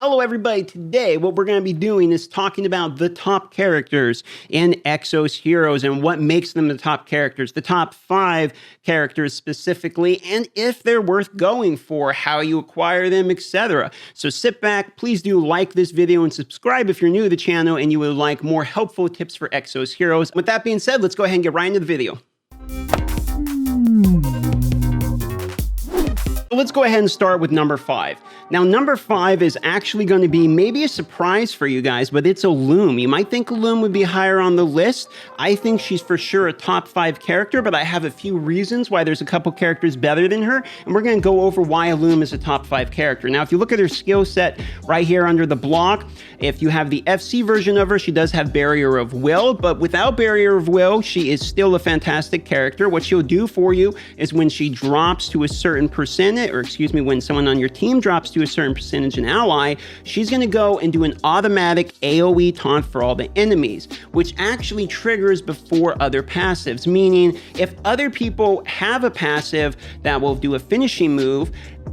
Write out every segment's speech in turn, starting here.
Hello everybody, today what we're going to be doing is talking about the top characters in Exos Heroes and what makes them the top characters, the top 5 characters specifically, and if they're worth going for, how you acquire them, etc. So sit back, please do like this video and subscribe if you're new to the channel and you would like more helpful tips for Exos Heroes. With that being said, let's go ahead and get right into the video. Let's go ahead and start with number 5. Now, number 5 is actually going to be maybe a surprise for you guys, but it's a Loom. You might think a Loom would be higher on the list. I think she's for sure a top 5 character, but I have a few reasons why there's a couple characters better than her, and we're going to go over why a Loom is a top 5 character. Now, if you look at her skill set right here under the block, if you have the FC version of her, she does have Barrier of Will, but without Barrier of Will, she is still a fantastic character. What she'll do for you is when she drops to a certain percentage, or excuse me, when someone on your team drops to a certain percentage an ally, she's going to go and do an automatic AoE taunt for all the enemies, which actually triggers before other passives, meaning if other people have a passive that will do a finishing move,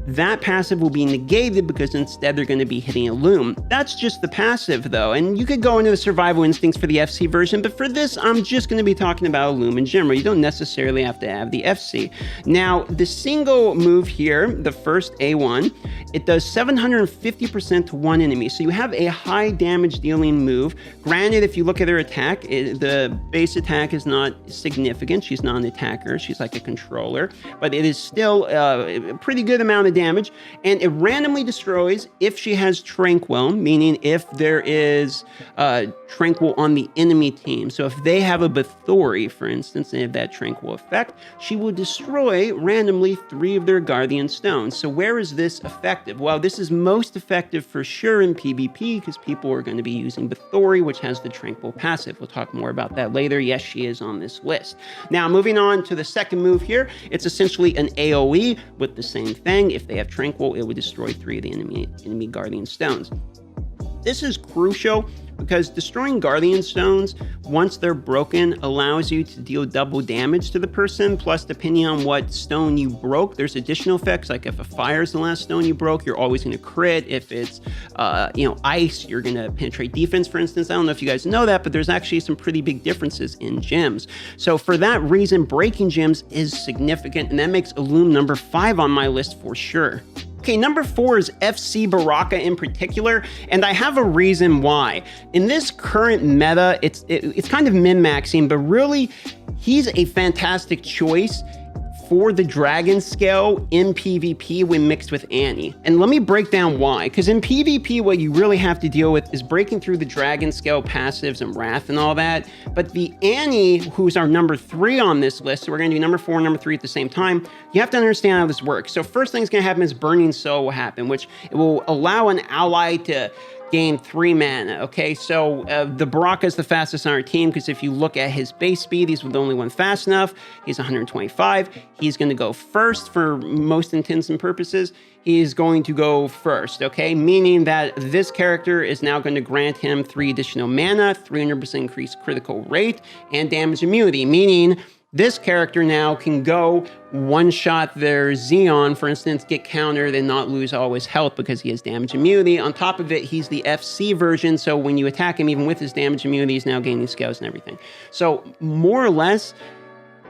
that passive will be negated because instead they're going to be hitting a Loom. That's just the passive though, and you could go into the survival instincts for the FC version, but for this I'm just going to be talking about a Loom in general. You don't necessarily have to have the FC. Now the single move here, the first A1, it does 750% to one enemy, so you have a high damage dealing move. Granted, if you look at her attack, the base attack is not significant. She's not an attacker, she's like a controller, but it is still a pretty good amount of damage, and it randomly destroys if she has Tranquil, meaning if there is Tranquil on the enemy team. So if they have a Bathory, for instance, and have that Tranquil effect, she will destroy randomly 3 of their Guardian Stones. So where is this effective? Well, this is most effective for sure in PvP because people are going to be using Bathory, which has the Tranquil passive. We'll talk more about that later. Yes, she is on this list. Now, moving on to the second move here, it's essentially an AoE with the same thing. If they have Tranquil, it would destroy 3 of the enemy Guardian Stones. This is crucial because destroying Guardian Stones, once they're broken, allows you to deal double damage to the person, plus depending on what stone you broke, there's additional effects, like if a fire is the last stone you broke, you're always going to crit. If it's, ice, you're going to penetrate defense, for instance. I don't know if you guys know that, but there's actually some pretty big differences in gems. So for that reason, breaking gems is significant, and that makes a Loom number 5 on my list for sure. Okay, number 4 is FC Baraka in particular, and I have a reason why. In this current meta, it's kind of min-maxing, but really, he's a fantastic choice for the dragon scale in PvP when mixed with Annie. And let me break down why, because in PvP, what you really have to deal with is breaking through the dragon scale passives and wrath and all that. But the Annie, who's our number 3 on this list, so we're gonna do number 4 and number 3 at the same time, you have to understand how this works. So first thing's gonna happen is Burning Soul will happen, which it will allow an ally to gain 3 mana. Okay, so the Baraka is the fastest on our team because if you look at his base speed, he's the only one fast enough. He's 125. He's going to go first for most intents and purposes. He's going to go first, okay? Meaning that this character is now going to grant him 3 additional mana, 300% increased critical rate, and damage immunity, meaning this character now can go one-shot their Xeon, for instance, get countered and not lose all his health because he has damage immunity. On top of it, he's the FC version, so when you attack him, even with his damage immunity, he's now gaining scales and everything. So more or less,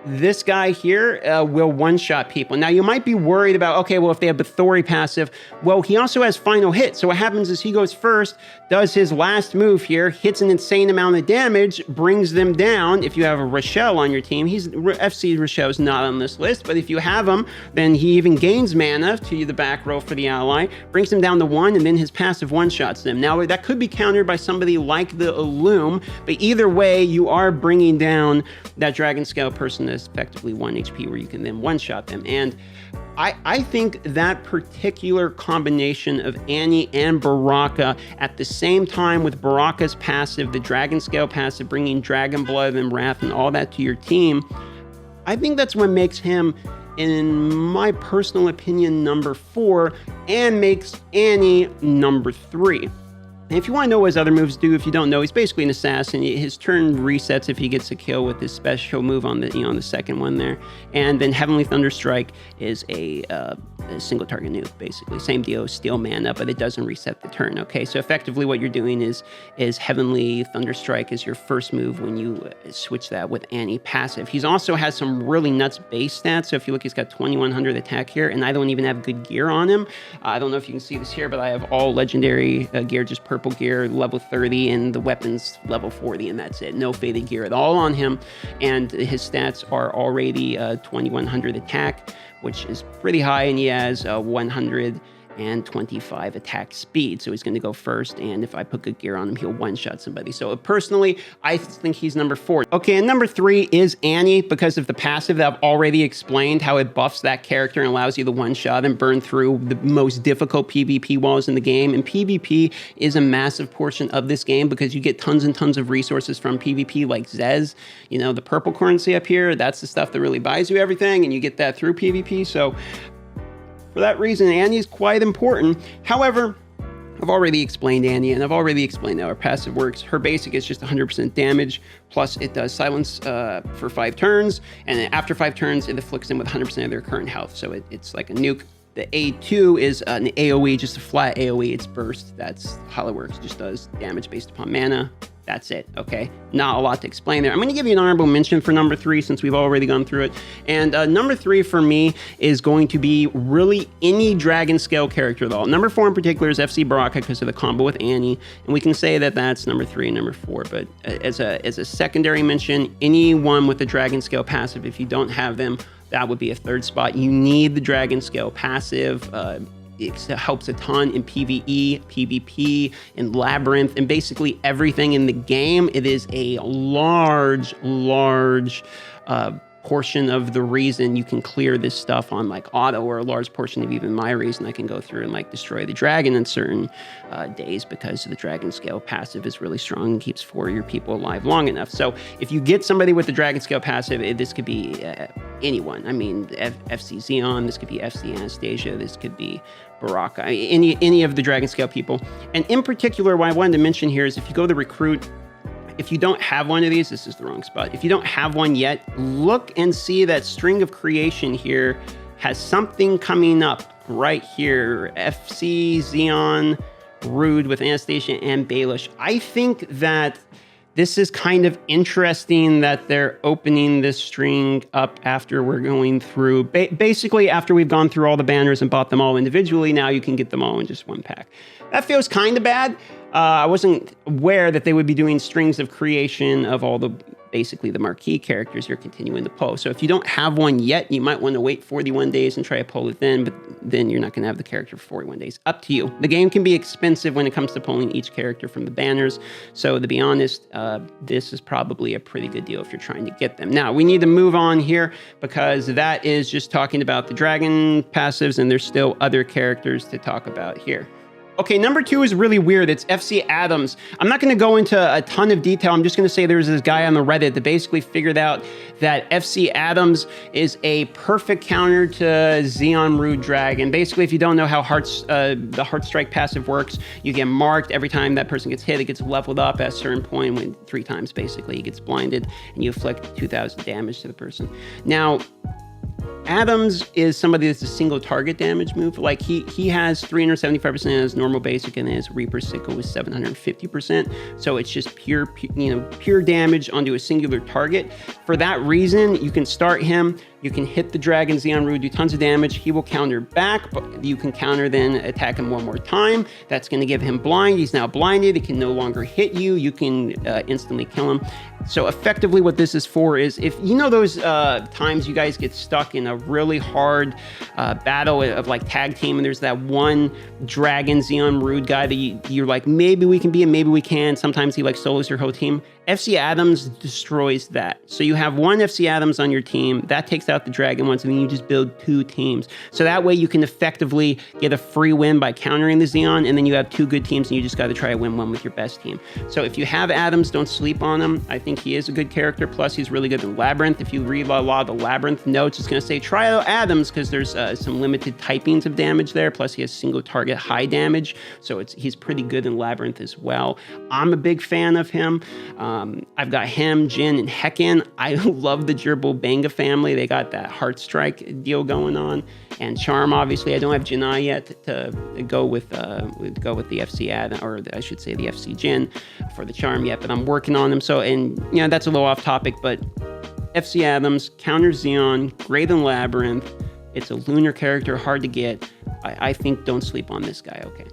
this guy here will one-shot people. Now, you might be worried about, okay, well, if they have Bathory passive, well, he also has Final Hit. So what happens is he goes first, does his last move here, hits an insane amount of damage, brings them down. If you have a Rochelle on your team, FC Rochelle is not on this list, but if you have him, then he even gains mana to the back row for the ally, brings them down to 1, and then his passive one-shots them. Now, that could be countered by somebody like the Loom, but either way, you are bringing down that Dragon Scale person is effectively 1 HP where you can then one-shot them. And I think that particular combination of Annie and Baraka at the same time with Baraka's passive, the Dragon Scale passive, bringing Dragon Blood and Wrath and all that to your team, I think that's what makes him, in my personal opinion, number 4 and makes Annie number 3. And if you want to know what his other moves do, if you don't know, he's basically an assassin. His turn resets if he gets a kill with his special move on the on the second one there. And then Heavenly Thunderstrike is a single target nuke, basically. Same deal, steal mana, but it doesn't reset the turn, okay? So effectively what you're doing is Heavenly Thunderstrike is your first move when you switch that with Annie passive. He's also has some really nuts base stats. So if you look, he's got 2100 attack here, and I don't even have good gear on him. I don't know if you can see this here, but I have all legendary gear, just purple gear, level 30, and the weapons level 40, and that's it. No faded gear at all on him, and his stats are already 2100 attack, which is pretty high, and he has 125 attack speed, so he's going to go first, and if I put good gear on him, he'll one-shot somebody. So personally, I think he's number 4. Okay, and number 3 is Annie, because of the passive that I've already explained, how it buffs that character and allows you to one-shot and burn through the most difficult PvP walls in the game, and PvP is a massive portion of this game because you get tons and tons of resources from PvP, like Zez, you know, the purple currency up here, that's the stuff that really buys you everything, and you get that through PvP, so for that reason, Annie is quite important. However, I've already explained Annie, and I've already explained how her passive works. Her basic is just 100% damage, plus it does silence for 5 turns, and then after 5 turns, it afflicts them with 100% of their current health, so it's like a nuke. The A2 is an AoE, just a flat AoE. It's burst. That's how it works. It just does damage based upon mana. That's it, okay? Not a lot to explain there. I'm going to give you an honorable mention for number 3 since we've already gone through it. And number 3 for me is going to be really any dragon scale character at all. Number 4 in particular is FC Baraka because of the combo with Annie. And we can say that that's number 3 and number 4. But as a secondary mention, anyone with the dragon scale passive, if you don't have them, that would be a 3rd spot. You need the dragon scale passive. It helps a ton in PvE, PvP, in Labyrinth, and basically everything in the game. It is a large portion of the reason you can clear this stuff on like auto, or a large portion of even my reason I can go through and like destroy the dragon in certain days, because the dragon scale passive is really strong and keeps 4 of your people alive long enough. So if you get somebody with the dragon scale passive, this could be anyone. I mean, FC Xeon, this could be FC Anastasia, this could be Baraka, any of the dragon scale people. And in particular, what I wanted to mention here is if you go to recruit, if you don't have one of these, this is the wrong spot. If you don't have one yet, look and see that string of creation here has something coming up right here. FC, Xeon, Rude with Anastasia and Baelish. I think that this is kind of interesting that they're opening this string up after we're going through, basically after we've gone through all the banners and bought them all individually, now you can get them all in just one pack. That feels kind of bad. I wasn't aware that they would be doing strings of creation of all the, basically the marquee characters you're continuing to pull. So if you don't have one yet, you might want to wait 41 days and try to pull it then, but then you're not going to have the character for 41 days. Up to you. The game can be expensive when it comes to pulling each character from the banners. So to be honest, this is probably a pretty good deal if you're trying to get them. Now, we need to move on here because that is just talking about the dragon passives, and there's still other characters to talk about here. Okay, number 2 is really weird. It's FC Adams. I'm not going to go into a ton of detail. I'm just going to say there's this guy on the Reddit that basically figured out that FC Adams is a perfect counter to Xeon Rude Dragon. Basically, if you don't know how the Heart Strike passive works, you get marked every time that person gets hit. It gets leveled up at a certain point, when 3 times basically. He gets blinded, and you inflict 2,000 damage to the person. Now, Adams is somebody that's a single target damage move. Like he has 375% as normal basic, and his Reaper Sickle is 750%. So it's just pure damage onto a singular target. For that reason, you can start him. You can hit the Dragon Xeon Rude, do tons of damage. He will counter back, but you can counter then attack him one more time. That's going to give him blind. He's now blinded. He can no longer hit you. You can instantly kill him. So effectively what this is for is, if you know those times you guys get stuck in a really hard battle of like tag team, and there's that one Dragon Xeon Rude guy that you're like, maybe we can be and maybe we can. Sometimes he like solos your whole team. FC Adams destroys that. So you have one FC Adams on your team, that takes out the dragon ones, and then you just build 2 teams. So that way you can effectively get a free win by countering the Xeon, and then you have 2 good teams, and you just got to try to win one with your best team. So if you have Adams, don't sleep on him. I think he is a good character, plus he's really good in Labyrinth. If you read a lot of the Labyrinth notes, it's going to say try out Adams, because there's some limited typings of damage there, plus he has single target high damage, so he's pretty good in Labyrinth as well. I'm a big fan of him. I've got him, Jin, and Hecken. I love the Gerbil Banga family. They got that Heart Strike deal going on. And Charm, obviously. I don't have Jinai yet to go with the FC Ad, or I should say the FC Jin for the Charm yet, but I'm working on them. So, and you know, that's a little off topic, but FC Adams, counter Xeon, great in Labyrinth. It's a lunar character, hard to get. I think don't sleep on this guy, okay?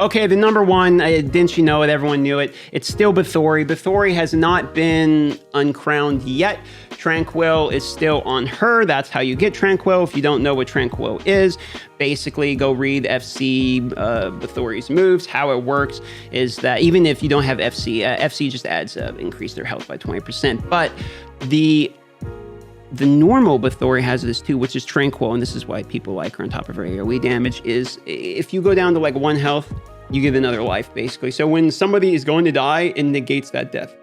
Okay, the number 1, didn't you know it? Everyone knew it. It's still Bathory. Bathory has not been uncrowned yet. Tranquil is still on her. That's how you get Tranquil. If you don't know what Tranquil is, basically go read FC Bathory's moves. How it works is that even if you don't have FC, FC just adds increase their health by 20%. But the normal Bathory has this too, which is Tranquil, and this is why people like her on top of her AoE damage, is if you go down to like 1 health, you give another life, basically. So when somebody is going to die, it negates that death,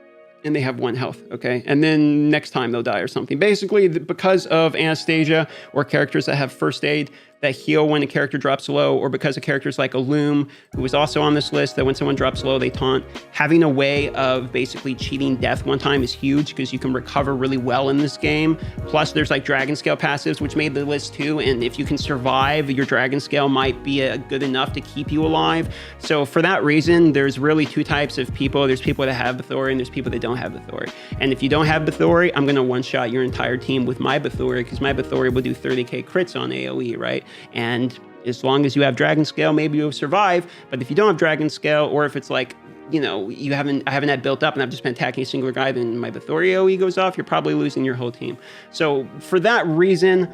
and they have 1 health, okay? And then next time they'll die or something. Basically, because of Anastasia or characters that have first aid that heal when a character drops low, or because of characters like a Loom, who is also on this list, that when someone drops low, they taunt. Having a way of basically cheating death one time is huge, because you can recover really well in this game. Plus, there's like Dragon Scale passives, which made the list too, and if you can survive, your Dragon Scale might be good enough to keep you alive. So for that reason, there's really 2 types of people. There's people that have Bathory, and there's people that don't have Bathory. And if you don't have Bathory, I'm going to one-shot your entire team with my Bathory, because my Bathory will do 30k crits on AoE, right? And as long as you have Dragon Scale, maybe you'll survive. But if you don't have Dragon Scale, or if it's like, you know, I haven't had built up and I've just been attacking a singular guy, then my Bathory AoE goes off, you're probably losing your whole team. So for that reason,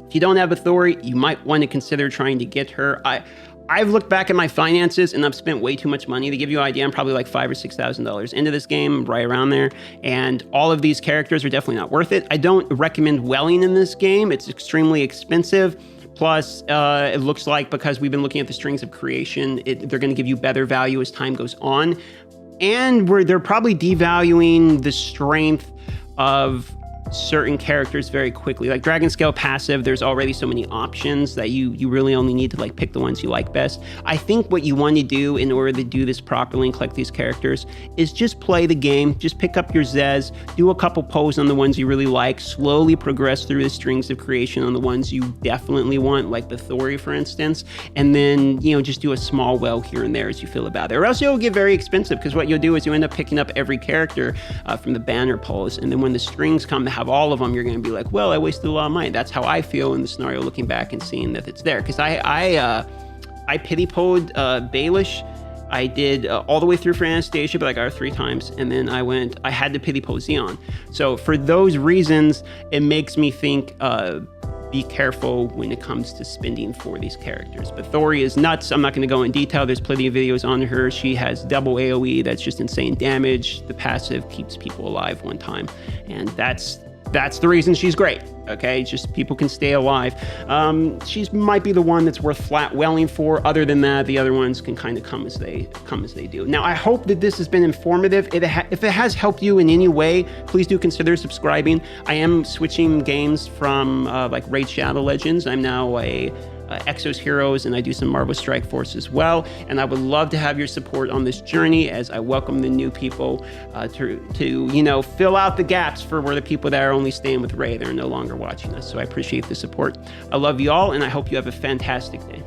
if you don't have Bathory, you might want to consider trying to get her. I've looked back at my finances, and I've spent way too much money. To give you an idea, I'm probably like $5,000 or $6,000 into this game, right around there. And all of these characters are definitely not worth it. I don't recommend welling in this game. It's extremely expensive. Plus, it looks like, because we've been looking at the strings of creation, they're going to give you better value as time goes on. And they're probably devaluing the strength of certain characters very quickly. Like Dragon Scale passive, there's already so many options that you really only need to like pick the ones you like best. I think what you want to do in order to do this properly and collect these characters is just play the game, just pick up your Zez, do a couple pulls on the ones you really like, slowly progress through the strings of creation on the ones you definitely want, like Bathory, for instance, and then, you know, just do a small well here and there as you feel about it. Or else you'll get very expensive, because what you'll do is you end up picking up every character from the banner pulls, and then when the strings come to have all of them, you're going to be like, well, I wasted a lot of money. That's how I feel in the scenario, looking back and seeing that it's there. Because I pity pulled Baelish. I did all the way through for Anastasia, but I got her 3 times, and then I had to pity pull Xeon. So for those reasons, it makes me think be careful when it comes to spending for these characters. Bathory is nuts. I'm not going to go in detail. There's plenty of videos on her. She has double AoE. That's just insane damage. The passive keeps people alive 1 time, and that's the reason she's great. Okay, just people can stay alive. She's might be the one that's worth flat welling for. Other than that, the other ones can kind of come as they do. Now, I hope that this has been informative. If it has helped you in any way, please do consider subscribing. I am switching games from like Raid Shadow Legends. I'm now a Exos Heroes, and I do some Marvel Strike Force as well. And I would love to have your support on this journey, as I welcome the new people to you know, fill out the gaps for where the people that are only staying with Ray, they're no longer watching us. So I appreciate the support. I love you all, and I hope you have a fantastic day.